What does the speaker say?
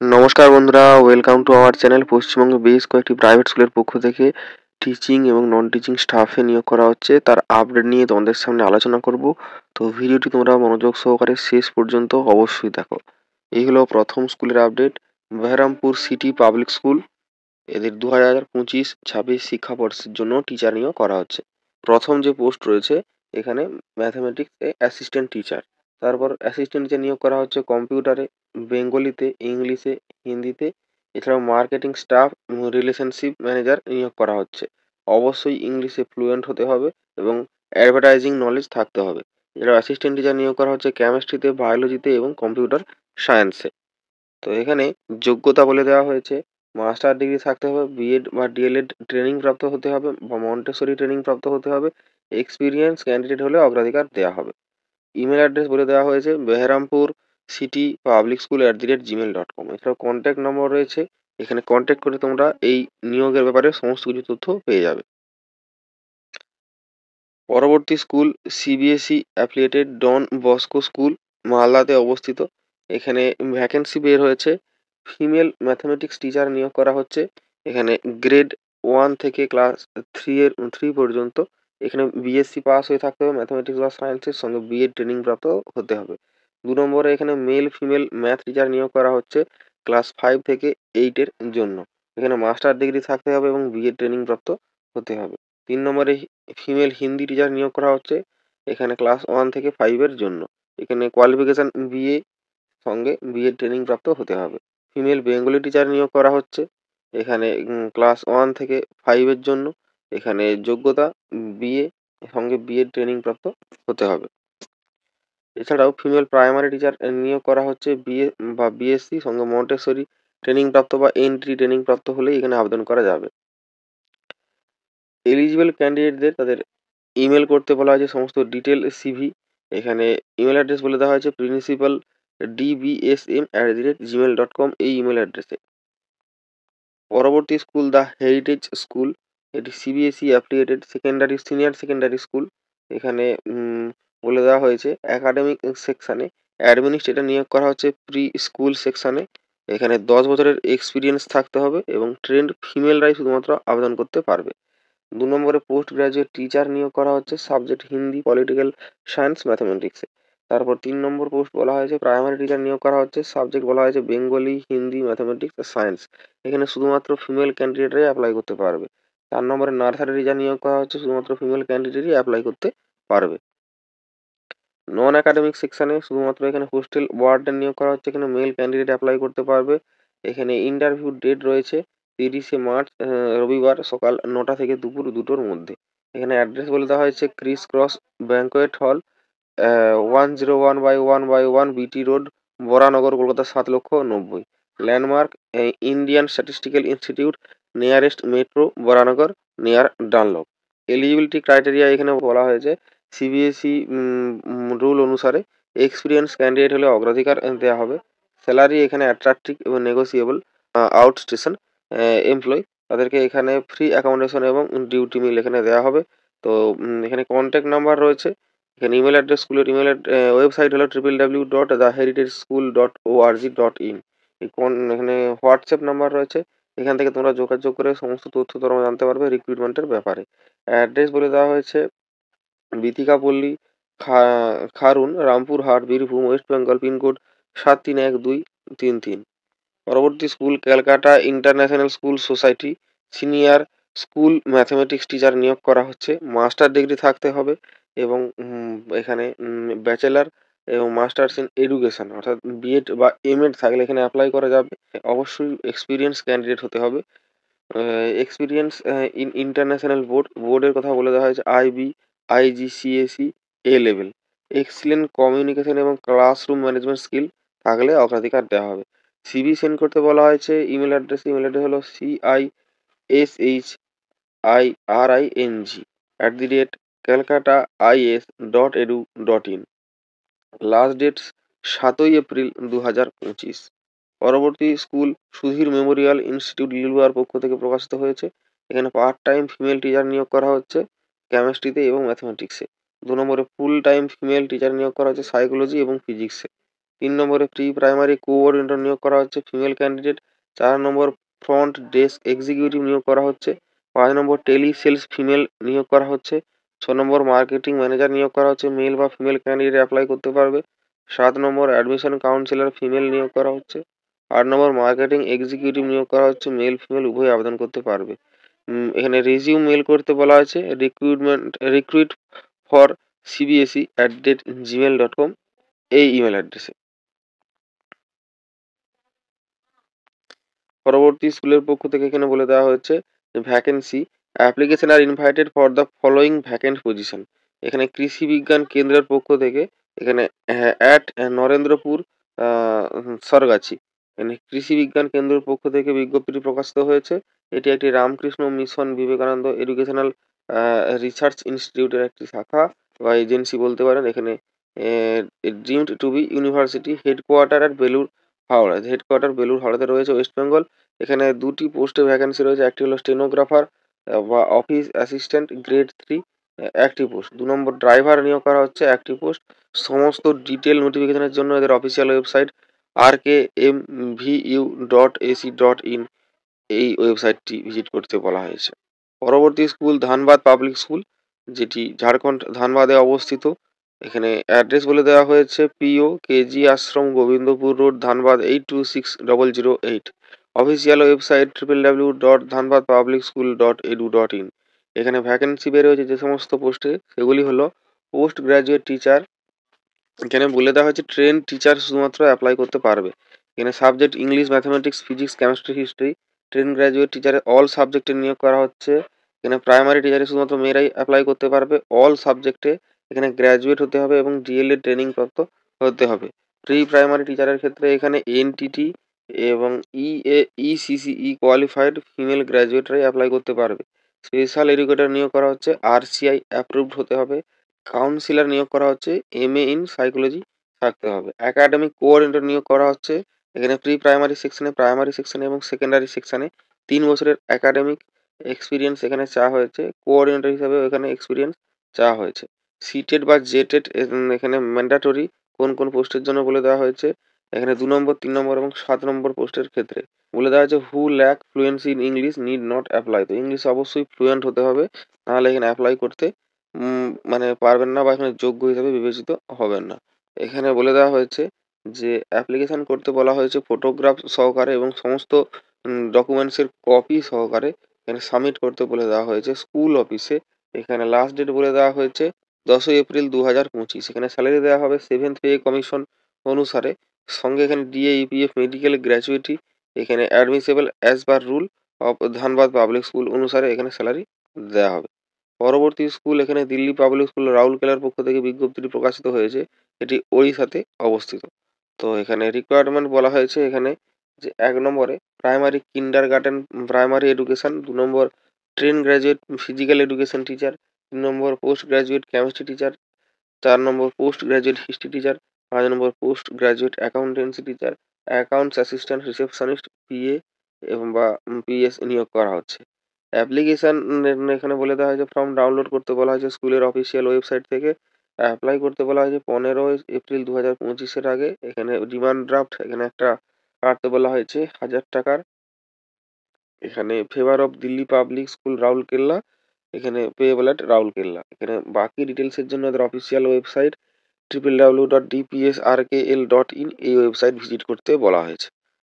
নমস্কার বন্ধুরা, welcome to our channel. পশ্চিমবঙ্গে বেশ কয়েকটি প্রাইভেট স্কুলের পক্ষ থেকে টিচিং এবং নন টিচিং স্টাফে নিয়োগ করা হচ্ছে, তার আপডেট নিয়ে তোমাদের সামনে আলোচনা করব। তো ভিডিওটি তোমরা মনোযোগ সহকারে শেষ পর্যন্ত অবশ্যই দেখো। এই হলো প্রথম স্কুলের update, Berhampur city public school. এদের 2025-26 শিক্ষাবর্ষের জন্য টিচার নিয়োগ করা হচ্ছে। প্রথম যে পোস্ট রয়েছে এখানে ম্যাথামেটিক্স অ্যাসিস্ট্যান্ট টিচার। তারপর অ্যাসিস্ট্যান্ট টিচার নিয়োগ করা হচ্ছে কম্পিউটারে, বেঙ্গলিতে, ইংলিশে, হিন্দিতে। এছাড়াও মার্কেটিং স্টাফ রিলেশনশিপ ম্যানেজার নিয়োগ করা হচ্ছে। অবশ্যই ইংলিশে ফ্লুয়েন্ট হতে হবে এবং অ্যাডভার্টাইজিং নলেজ থাকতে হবে। এছাড়াও অ্যাসিস্ট্যান্ট টিচার নিয়োগ করা হচ্ছে কেমিস্ট্রিতে, বায়োলজিতে এবং কম্পিউটার সায়েন্সে। তো এখানে যোগ্যতা বলে দেওয়া হয়েছে মাস্টার ডিগ্রি থাকতে হবে, বিএড বা ডিএলএড ট্রেনিং প্রাপ্ত হতে হবে বা মন্টেসরি ট্রেনিং প্রাপ্ত হতে হবে। এক্সপিরিয়েন্স ক্যান্ডিডেট হলে অগ্রাধিকার দেওয়া হবে। ইমেল অ্যাড্রেস বলে দেওয়া হয়েছে Berhampur city public school @gmail.com। এছাড়াও কন্ট্যাক্ট নম্বর রয়েছে, এখানে কন্ট্যাক্ট করে তোমরা এই নিয়োগের ব্যাপারে সমস্ত কিছু তথ্য পেয়ে যাবে। পরবর্তী school CBSE affiliated Don Bosco school, মালদাতে অবস্থিত। এখানে ভ্যাকেন্সি বের হয়েছে, ফিমেল ম্যাথামেটিক্স টিচার নিয়োগ করা হচ্ছে। এখানে গ্রেড 1 থেকে ক্লাস 3 পর্যন্ত। এখানে বিএসসি পাস হয়ে থাকতে হবে ম্যাথামেটিক্স বা সায়েন্সের সঙ্গে বিএড ট্রেনিং প্রাপ্ত হতে হবে। 2 নম্বরে এখানে মেল ফিমেল ম্যাথ টিচার নিয়োগ করা হচ্ছে ক্লাস 5 থেকে 8-এর জন্য। এখানে মাস্টার ডিগ্রি থাকতে হবে এবং বিএড ট্রেনিং প্রাপ্ত হতে হবে। 3 নম্বরে ফিমেল হিন্দি টিচার নিয়োগ করা হচ্ছে এখানে ক্লাস 1 থেকে 5-এর জন্য। এখানে কোয়ালিফিকেশন বিএ সঙ্গে বিএড ট্রেনিং প্রাপ্ত হতে হবে। ফিমেল বেঙ্গলি টিচার নিয়োগ করা হচ্ছে এখানে ক্লাস 1 থেকে 5-এর জন্য। এখানে যোগ্যতা বিএ সঙ্গে বিএড ট্রেনিং প্রাপ্ত হতে হবে। এছাড়াও ফিমেল প্রাইমারি টিচার নিয়োগ করা হচ্ছে বিএ বা বিএসসি সঙ্গে মন্টেসরি ট্রেনিং প্রাপ্ত বা এন্ট্রি ট্রেনিং প্রাপ্ত হলেই এখানে আবেদন করা যাবে। এলিজিবল ক্যান্ডিডেটদের তাদের ইমেল করতে বলা হয়েছে সমস্ত ডিটেল সিভি। এখানে ইমেল অ্যাড্রেস বলে দেওয়া হয়েছে প্রিন্সিপাল dbsm@gmail.com এই ইমেল অ্যাড্রেসে। পরবর্তী স্কুল দ্য হেরিটেজ স্কুল, এটি CBSE affiliated secondary senior secondary school. এখানে বলে দেওয়া হয়েছে একাডেমিক সেকশানে অ্যাডমিনিস্ট্রেটর নিয়োগ করা হচ্ছে প্রি স্কুল সেকশানে। এখানে 10 বছরের এক্সপিরিয়েন্স থাকতে হবে এবং ট্রেন্ড ফিমেলরাই শুধুমাত্র আবেদন করতে পারবে। 2 নম্বরে পোস্ট গ্রাজুয়েট টিচার নিয়োগ করা হচ্ছে সাবজেক্ট হিন্দি, পলিটিক্যাল সায়েন্স, ম্যাথামেটিক্সে। তারপর 3 নম্বর পোস্ট বলা হয়েছে প্রাইমারি টিচার নিয়োগ করা হচ্ছে সাবজেক্ট বলা হয়েছে বেঙ্গলি, হিন্দি, ম্যাথামেটিক্স আর সায়েন্স। এখানে শুধুমাত্র ফিমেল ক্যান্ডিডেটরাই অ্যাপ্লাই করতে পারবে। 4 নম্বরে নার্সারি টিচার নিয়োগ করা হচ্ছে শুধুমাত্র ফিমেল ক্যান্ডিডেটই অ্যাপ্লাই করতে পারবে। নন একাডেমিক সেকশানে শুধুমাত্র এখানে হোস্টেল ওয়ার্ডেন নিয়োগ করা হচ্ছে, এখানে মেল ক্যান্ডিডেট অ্যাপ্লাই করতে পারবে। এখানে ইন্টারভিউ ডেট রয়েছে 30শে মার্চ, রবিবার সকাল 9টা থেকে দুপুর 2টোর মধ্যে। এখানে অ্যাড্রেস বলে দেওয়া হয়েছে Chris cross banquet hall, 101/1/1 BT road, Baranagar, Kolkata 7,90,000। Landmark Indian statistical institute, nearest metro Baranagar, near Dunlop. Eligibility criteria এখানে বলা হয়েছে সিবিএসই রুল অনুসারে এক্সপিরিয়েন্স ক্যান্ডিডেট হলে অগ্রাধিকার দেওয়া হবে। স্যালারি এখানে অ্যাট্রাকটিভ এবং নেগোসিয়েবল। আউট স্টেশন এমপ্লয় তাদেরকে এখানে ফ্রি অ্যাকোমোডেশন এবং ডিউটি মিল এখানে দেওয়া হবে। তো এখানে কন্ট্যাক্ট নাম্বার রয়েছে। এখানে ইমেল অ্যাড্রেস, স্কুলের ইমেল ওয়েবসাইট হলো www.theheritageschool.org.in। এখানে হোয়াটসঅ্যাপ নাম্বার রয়েছে, এখান থেকে তোমরা যোগাযোগ করে সমস্ত তথ্য তোমরা জানতে পারবে রিক্রুটমেন্টের ব্যাপারে। অ্যাড্রেস বলে দেওয়া হয়েছে বিথিকাপল্লী, খারুন, রামপুরহাট, বীরভূম, ওয়েস্ট বেঙ্গল, পিনকোড 731233। পরবর্তী school Calcutta international school society, senior school mathematics teacher নিয়োগ করা হচ্ছে। মাস্টার ডিগ্রি থাকতে হবে এবং এখানে ব্যাচেলার এবং মাস্টার্স ইন এডুকেশন অর্থাৎ বিএড বা এমএড থাকলে এখানে অ্যাপ্লাই করা যাবে। অবশ্যই এক্সপিরিয়েন্স ক্যান্ডিডেট হতে হবে। এক্সপিরিয়েন্স ইন ইন্টারন্যাশনাল বোর্ডের কথা বলে দেওয়া হয়েছে IB, IGCSE A level. Excellent communication এবং ক্লাসরুম ম্যানেজমেন্ট স্কিল থাকলে অগ্রাধিকার দেওয়া হবে। সিভি সেন্ড করতে বলা হয়েছে ইমেল অ্যাড্রেস হলো CISHIRING@calcutta.is.edu.in। লাস্ট ডেট 7ই এপ্রিল 2025। পরবর্তী স্কুল সুধীর মেমোরিয়াল ইনস্টিটিউট লিলুয়ার পক্ষ থেকে প্রকাশিত হয়েছে। এখানে পার্ট টাইম ফিমেল টিচার নিয়োগ করা হচ্ছে কেমিস্ট্রিতে এবং ম্যাথমেটিক্সে। 2 নম্বরে ফুল টাইম ফিমেল টিচার নিয়োগ করা হচ্ছে সাইকোলজি এবং ফিজিক্সে। 3 নম্বরে প্রি প্রাইমারি কোঅর্ডিনেটর নিয়োগ করা হচ্ছে ফিমেল ক্যান্ডিডেট। 4 নম্বর ফ্রন্ট ডেস্ক এক্সিকিউটিভ নিয়োগ করা হচ্ছে। 5 নম্বর টেলি সেলস ফিমেল নিয়োগ করা হচ্ছে। 6 নম্বর মার্কেটিং ম্যানেজার নিয়োগ করা হচ্ছে, মেল বা ফিমেল ক্যান্ডিডেট অ্যাপ্লাই করতে পারবে। 7 নম্বর অ্যাডমিশন কাউন্সিলর ফিমেল নিয়োগ করা হচ্ছে। 8 নম্বর মার্কেটিং এক্সিকিউটিভ নিয়োগ করা হচ্ছে, মেল ফিমেল উভয় আবেদন করতে পারবে। এখানে রেজিউম মেল করতে বলা আছে রিক্রুইট ফর cbse@gmail.com এই ইমেল অ্যাড্রেসে। পরবর্তী স্কুলের পক্ষ থেকে এখানে বলে দেওয়া হয়েছে vacancy application are invited for the following vacant position. এখানে কৃষি বিজ্ঞান কেন্দ্রের পক্ষ থেকে এখানে নরেন্দ্রপুর সরগাছি, এখানে কৃষি বিজ্ঞান কেন্দ্রের পক্ষ থেকে বিজ্ঞপ্তিটি প্রকাশিত হয়েছে। এটি একটি Ramakrishna mission Vivekananda educational research ইনস্টিটিউটের একটি শাখা বা এজেন্সি বলতে পারেন। এখানে deemed to be university headquarter আর বেলুর হাওড়া, হেডকোয়ার্টার বেলুর হাওড়াতে রয়েছে, ওয়েস্ট বেঙ্গল। এখানে দুটি পোস্টে ভ্যাকেন্সি রয়েছে, একটি হলো স্টেনোগ্রাফার বা অফিস অ্যাসিস্ট্যান্ট গ্রেড 3 একটি পোস্ট। 2 নম্বর ড্রাইভার নিয়োগ করা হচ্ছে একটি পোস্ট। সমস্ত ডিটেল নোটিফিকেশনের জন্য এদের অফিসিয়াল ওয়েবসাইট rkmvu.ac.in এই ওয়েবসাইটটি ভিজিট করতে বলা হয়েছে। পরবর্তী স্কুল ধানবাদ পাবলিক স্কুল, যেটি ঝাড়খণ্ড ধানবাদে অবস্থিত। এখানে অ্যাড্রেস বলে দেওয়া হয়েছে PO KG Ashram Govindpur road Dhanbad 826008। Official website www.dhanbadpublicschool.edu.in। এখানে ভ্যাকেন্সি বেরোয়েছে যে সমস্ত পোস্টে, সেগুলি হলো পোস্ট গ্রাজুয়েট টিচার। এখানে বলে দেওয়া হয়েছে ট্রেন টিচার শুধুমাত্র অ্যাপ্লাই করতে পারবে। এখানে subject English, mathematics, physics, chemistry, history. Train graduate টিচারে অল সাবজেক্টে নিয়োগ করা হচ্ছে। এখানে প্রাইমারি টিচারে শুধুমাত্র মেয়েরাই অ্যাপ্লাই করতে পারবে। অল সাবজেক্টে এখানে গ্র্যাজুয়েট হতে হবে এবং ডিএলএড ট্রেনিং প্রাপ্ত হতে হবে। প্রি প্রাইমারি টিচারের ক্ষেত্রে এখানে এনটিটি এবং ইসিসিই কোয়ালিফাইড ফিমেল গ্র্যাজুয়েটরাই অ্যাপ্লাই করতে পারবে। স্পেশাল এডুকেটর নিয়োগ করা হচ্ছে, আরসিআই অ্যাপ্রুভড হতে হবে। কাউন্সিলর নিয়োগ করা হচ্ছে, এমএ ইন সাইকোলজি থাকতে হবে। একাডেমিক কোঅর্ডিনেটর নিয়োগ করা হচ্ছে। এখানে প্রি প্রাইমারি সেকশনে, প্রাইমারি সেকশনে এবং সেকেন্ডারি সেকশনে 3 বছরের একাডেমিক এক্সপিরিয়েন্স এখানে চাওয়া হয়েছে। কোঅর্ডিনেটর হিসাবেও এখানে এক্সপিরিয়েন্স চাওয়া হয়েছে। সিটেড বা জেটেড এখানে ম্যান্ডাটরি কোন কোন পোস্টের জন্য বলে দেওয়া হয়েছে। এখানে 2 নম্বর, 3 নম্বর এবং 7 নম্বর পোস্টের ক্ষেত্রে বলে দেওয়া হয়েছে who lack fluency in English need not apply. তো ইংলিশে অবশ্যই ফ্লুয়েন্ট হতে হবে, নাহলে এখানে অ্যাপ্লাই করতে মানে পারবেন না বা এখানে যোগ্য হিসাবে বিবেচিত হবেন না। এখানে বলে দেওয়া হয়েছে যে অ্যাপ্লিকেশন করতে বলা হয়েছে ফটোগ্রাফ সহকারে এবং সমস্ত ডকুমেন্টসের কপি সহকারে এখানে সাবমিট করতে বলে দেওয়া হয়েছে স্কুল অফিসে। এখানে লাস্ট ডেট বলে দেওয়া হয়েছে 10ই এপ্রিল 2025। এখানে স্যালারি দেওয়া হবে 7th পে কমিশন অনুসারে। সঙ্গে এখানে ডিএ ইপিএফ মেডিকেল গ্র্যাচুইটি এখানে admissible as per rule of Dhanbad public school অনুসারে এখানে স্যালারি দেওয়া হবে। পরবর্তী স্কুল এখানে দিল্লি পাবলিক স্কুল রাউরকেলার পক্ষ থেকে বিজ্ঞপ্তিটি প্রকাশিত হয়েছে। এটি ওড়িশাতে অবস্থিত। তো এখানে রিকোয়ারমেন্ট বলা হয়েছে এখানে যে 1 নম্বরে primary kindergarten primary education, 2 number train graduate physical education teacher, 3 number post graduate chemistry teacher, 4 number post graduate history teacher, 5 number post graduate accountancy teacher, accounts assistant, receptionist, PA এবং বা পিএস নিয়োগ করা হচ্ছে। অ্যাপ্লিকেশন এখানে বলে দেওয়া হয়েছে form download করতে বলা হয়েছে স্কুলের অফিসিয়াল ওয়েবসাইট থেকে। অ্যাপ্লাই করতে বলা হয়েছে 15 এপ্রিল 2025-এর আগে। এখানে ডিমান্ড ড্রাফট এখানে একটা কাটতে বলা হয়েছে 1000 টাকার। এখানে favour of Delhi public school Rourkela, এখানে পেয়েবল অ্যাট রাউরকেল্লা। এখানে বাকি ডিটেলসের জন্য এদের অফিসিয়াল ওয়েবসাইট www.dpsrkl.in এই ওয়েবসাইট ভিজিট করতে বলা হয়েছে।